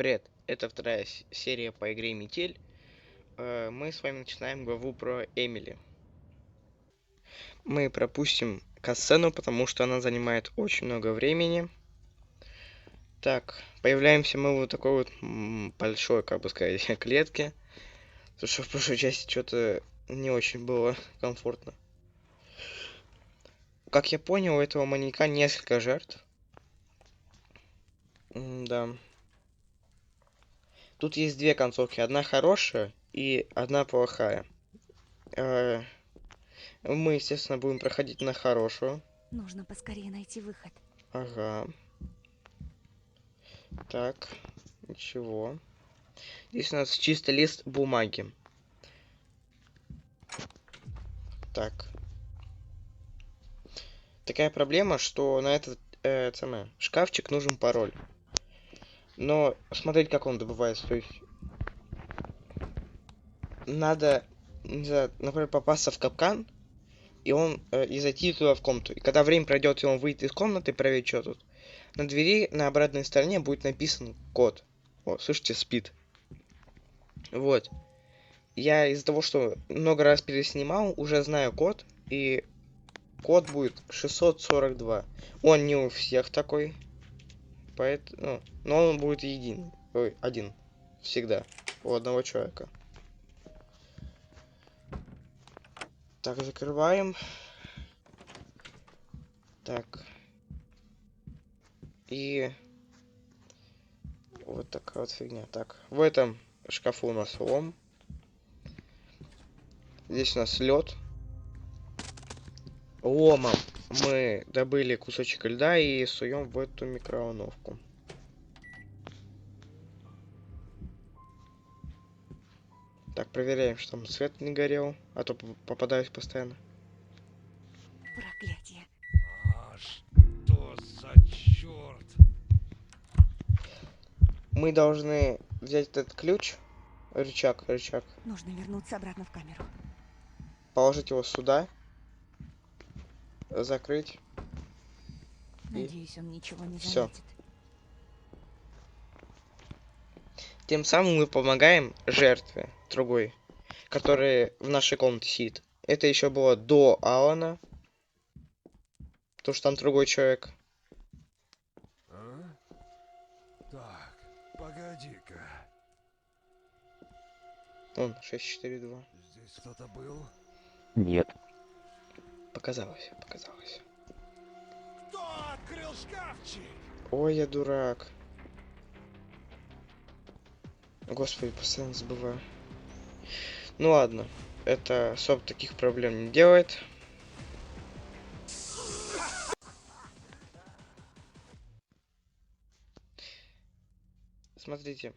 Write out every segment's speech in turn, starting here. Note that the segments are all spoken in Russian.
Привет, это вторая серия по игре Метель. Мы с вами начинаем главу про Эмили. Мы пропустим катсцену, потому что она занимает очень много времени. Так, появляемся мы в вот такой вот большой, как бы сказать, клетке. Потому что в прошлой части что-то не очень было комфортно. Как я понял, у этого маньяка несколько жертв. Да. Тут есть две концовки. Одна хорошая и одна плохая. Мы, естественно, будем проходить на хорошую. Нужно поскорее найти выход. Ага. Так, ничего. Здесь у нас чистый лист бумаги. Так. Такая проблема, что на этот шкафчик нужен пароль. Но смотреть, как он добывается. То есть надо, не знаю, например, попасться в капкан, и зайти туда в комнату. И когда время пройдет, и он выйдет из комнаты, проверить, что тут. На двери на обратной стороне будет написан код. О, слышите, спит. Вот. Я из-за того, что много раз переснимал, уже знаю код, и код будет 642. Он не у всех такой, поэтому, но он будет один, всегда, у одного человека. Так, закрываем. Так. И вот такая вот фигня. Так, в этом шкафу у нас лом. Здесь у нас лед. Ломом мы добыли кусочек льда и суем в эту микроволновку. Так, проверяем, что там свет не горел, а то попадаюсь постоянно. Проклятие. А что за черт? Мы должны взять этот ключ, рычаг, Нужно вернуться обратно в камеру. положить его сюда, закрыть. Надеюсь, он ничего не Всё. заметит. Тем самым мы помогаем жертве другой, которая в нашей комнате сидит. Это еще было до Алана, потому что там другой человек. А? Так, погоди-ка. Он 642. Здесь кто-то был? Нет. Показалось. Кто открыл шкафчик? Ой, я дурак. Господи, постоянно забываю. Ну ладно, это особо таких проблем не делает. Смотрите,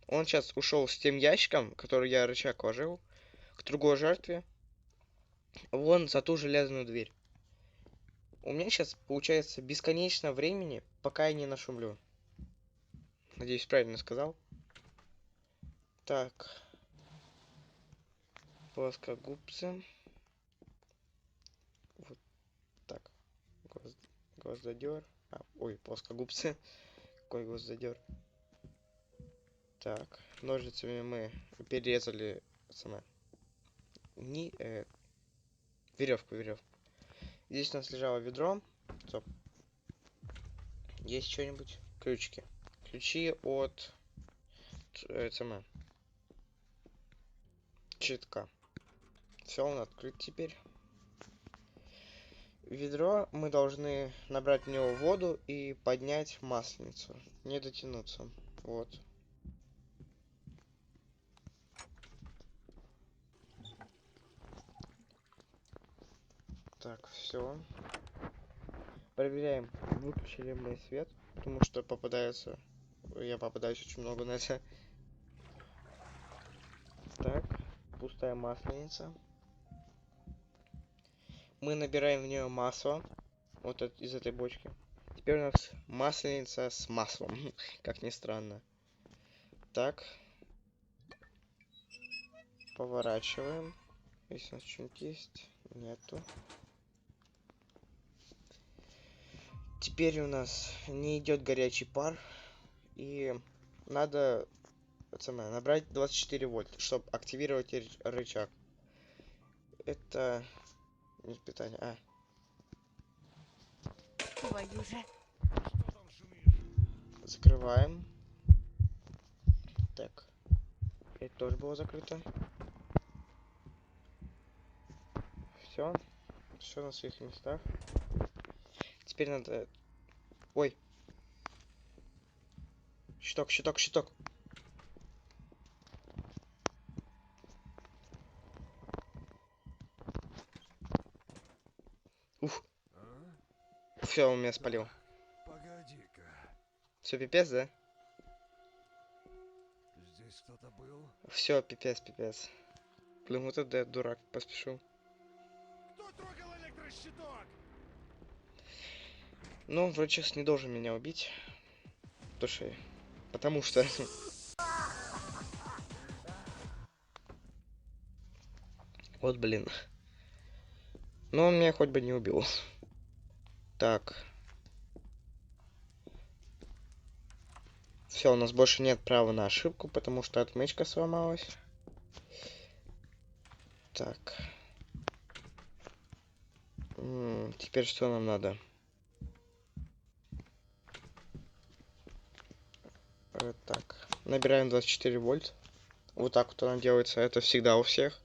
он сейчас ушел с тем ящиком, который я рычаг ложил, к другой жертве, вон за ту железную дверь. У меня сейчас получается бесконечно времени, пока я не нашумлю. Надеюсь, правильно сказал. Так. Плоскогубцы. Вот так. Гвоздодер. Ой, плоскогубцы. Какой гвоздодер? Так. Ножницами мы перерезали веревку. Здесь у нас лежало ведро. Стоп. Есть что-нибудь? Ключики. Ключи от щитка. Все, он открыт теперь. Ведро мы должны набрать в него воду и поднять масленицу. Не дотянуться. Вот. Так, все. Проверяем, выключили мы свет, потому что я попадаюсь очень много на это. Так, пустая масленица. Мы набираем в нее масло, из этой бочки. Теперь у нас масленица с маслом, как ни странно. Так. Поворачиваем. Если у нас что-нибудь есть. Нету. Теперь у нас не идет горячий пар. И надо это самое, набрать 24 вольт, чтобы активировать рычаг. Это не питание, а. Твою же. Что там шумишь? Закрываем. Так. Это тоже было закрыто. Все. Все на своих местах. Теперь надо... Ой. Щиток, щиток, щиток. Уф. А? Все, он меня спалил. Погоди-ка. Все, пипец, да? Здесь кто-то был? Все, пипец, пипец. Блин, вот это я дурак поспешил. Кто трогал электрощиток? Ну, вроде сейчас не должен меня убить. Потому что... Вот, блин. Но он меня хоть бы не убил. Так. Все, у нас больше нет права на ошибку, потому что отмычка сломалась. Так. Теперь что нам надо? Так. Набираем 24 вольт. Вот так вот она делается. Это всегда у всех.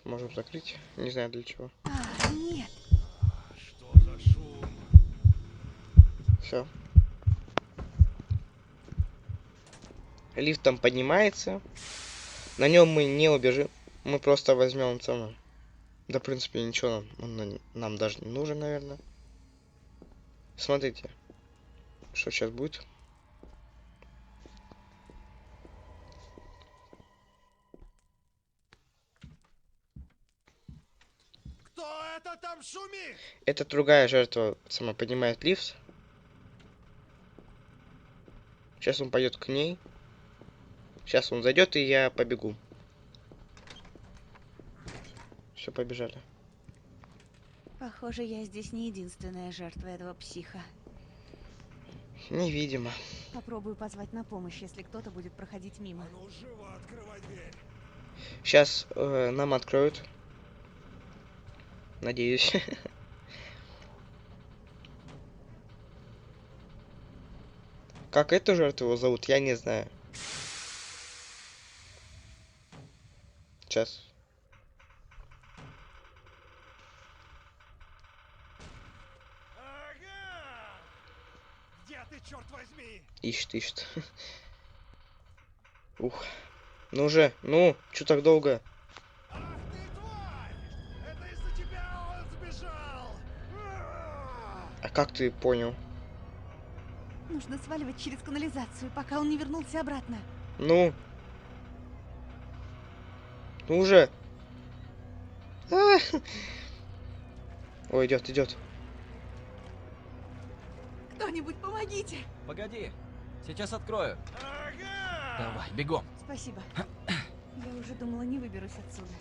Можем закрыть. Не знаю для чего. Нет. Что за шум? Все. Лифт там поднимается. На нем мы не убежим. Мы просто возьмем цену. Да, в принципе, ничего нам даже не нужен, наверное. Смотрите, что сейчас будет. Кто это там шумит? Это другая жертва сама поднимает лифт. Сейчас он пойдет к ней. Сейчас он зайдет, и я побегу. Все, побежали. Похоже, я здесь не единственная жертва этого психа. Невидимо. Попробую позвать на помощь, если кто-то будет проходить мимо. А ну живо открывай дверь. Сейчас нам откроют. Надеюсь. Как эту жертву его зовут, я не знаю. Сейчас. Ага! Где ты, черт возьми? Ищет, ищет. Ух. Ну же, ну, чё так долго? Ах ты тварь! Это из-за тебя он сбежал! А как ты понял? Нужно сваливать через канализацию, пока он не вернулся обратно. Ну. Ну уже. А! Ой, идет, идет. Кто-нибудь помогите! Погоди, сейчас открою. Ага! Давай, бегом. Спасибо. Я уже думала, не выберусь отсюда.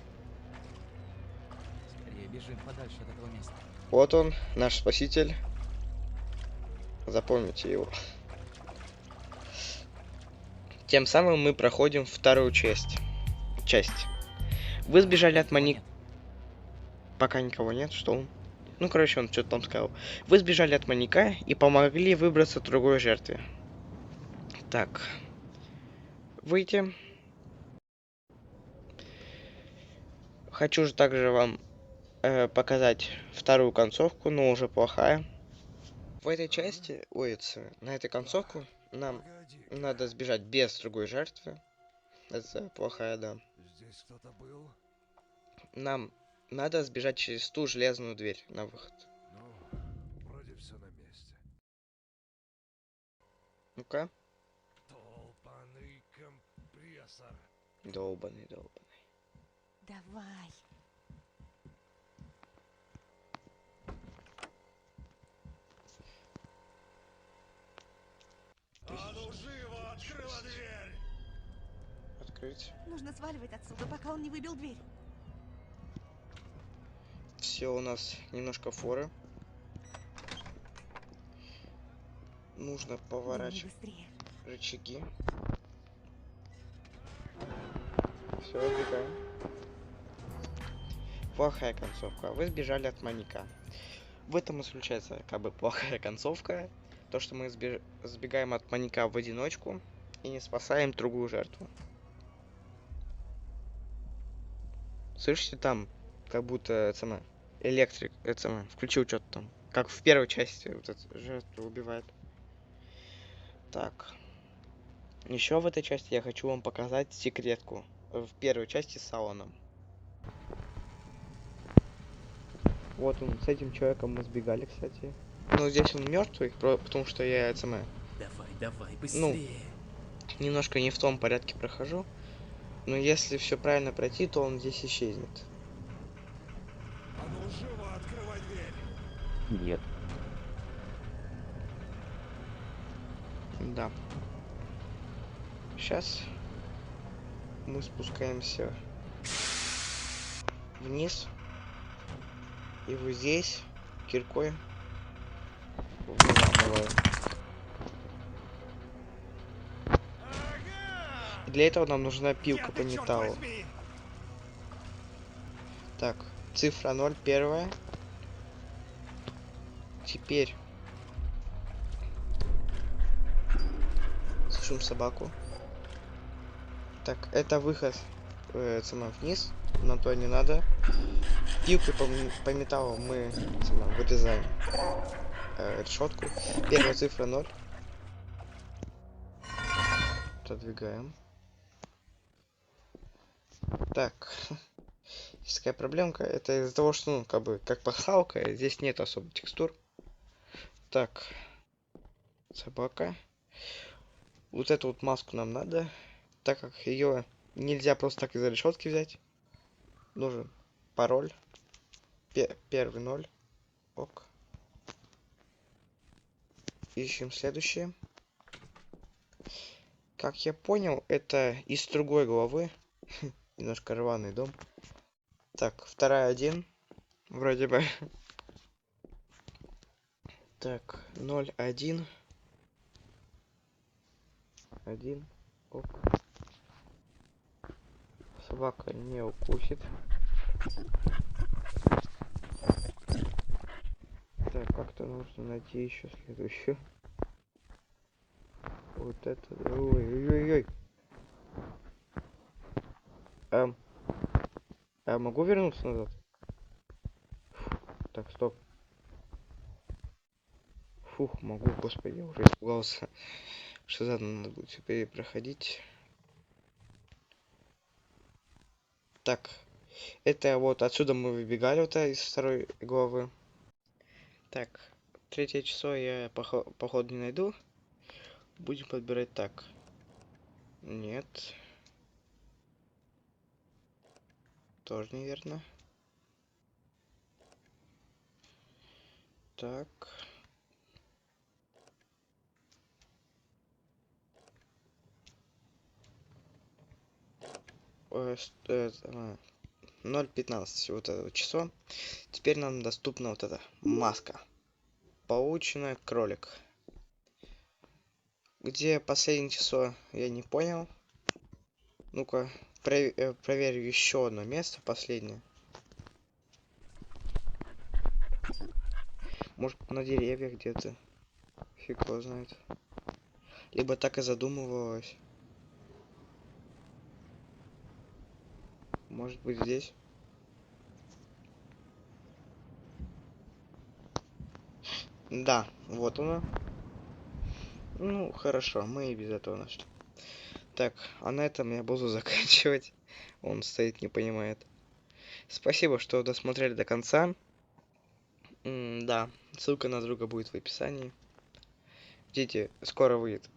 Скорее бежим подальше от этого места. Вот он, наш спаситель. Запомните его. Тем самым мы проходим вторую часть. Вы сбежали от маньяка. Пока никого нет, что он? Ну, короче, он что-то там сказал. Вы сбежали от маньяка и помогли выбраться другой жертве. Так. Выйти. Хочу же также вам показать вторую концовку, но уже плохая. В этой части, на этой концовку нам Погоди-ка. надо сбежать без другой жертвы. Это плохая, да. Здесь кто-то был? Нам надо сбежать через ту железную дверь на выход. Ну, вроде все на месте. Ну-ка. Толпаный компрессор. Долбаный. Давай. А ну живо открыла дверь! Открыть. Нужно сваливать отсюда, пока он не выбил дверь. Все, у нас немножко форы. Нужно Думай поворачивать. быстрее. рычаги. Все, убегаем. Плохая концовка. Вы сбежали от маньяка. В этом и заключается как бы плохая концовка. То, что мы сбегаем от маньяка в одиночку и не спасаем другую жертву. Слышите, там как будто это самое, электрик, это самое, включил что-то там. Как в первой части вот эту жертву убивает. Так. Еще в этой части я хочу вам показать секретку. В первой части с салоном. Вот он, с этим человеком мы сбегали, кстати. Но здесь он мертвый, потому что я это самое, Давай, быстрее. немножко не в том порядке прохожу. Но если все правильно пройти, то он здесь исчезнет. А ну живо открывай дверь. Нет. Да. Сейчас мы спускаемся вниз. И вот здесь киркой выламываем. И для этого нам нужна пилка по металлу. Так, цифра 0, первая. Теперь слышим собаку. Так, это выход вниз. Нам туда не надо. Пилкой по металлу мы вырезаем решетку. Первая цифра 0. Отодвигаем. Так. Есть такая проблемка. Это из-за того, что, ну, как бы, как пасхалка, здесь нет особо текстур. Так. Собака. Вот эту вот маску нам надо. Так как ее нельзя просто так из-за решетки взять. Нужен пароль. Первый 0. Ок. Ищем следующее. Как я понял, это из другой головы. Немножко рваный дом. Так, вторая 1. Вроде бы. Так, 0, 1. 1. Оп. Собака не укусит. Так, как-то нужно найти еще следующую. Вот это. Ой-ой-ой. А могу вернуться назад? Так, стоп. Фух, могу, господи, я уже испугался. Что заново надо будет все перепроходить. Так, это вот отсюда мы выбегали вот из второй главы. Так, третье число я походу не найду. Будем подбирать так. Нет. Тоже неверно. Так. 0.15 вот это вот число. Теперь нам доступна вот эта маска. Получено кролик. Где последнее число, я не понял. Ну-ка, проверю еще одно место, последнее. Может, на деревьях где-то. Фиг его знает. Либо так и задумывалось. Может быть, здесь. Да, вот оно. Ну, хорошо, мы и без этого нашли. Так, а на этом я буду заканчивать. Он стоит, не понимает. Спасибо, что досмотрели до конца. Да, ссылка на друга будет в описании. Ждите, скоро выйдет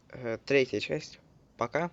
третья часть. Пока.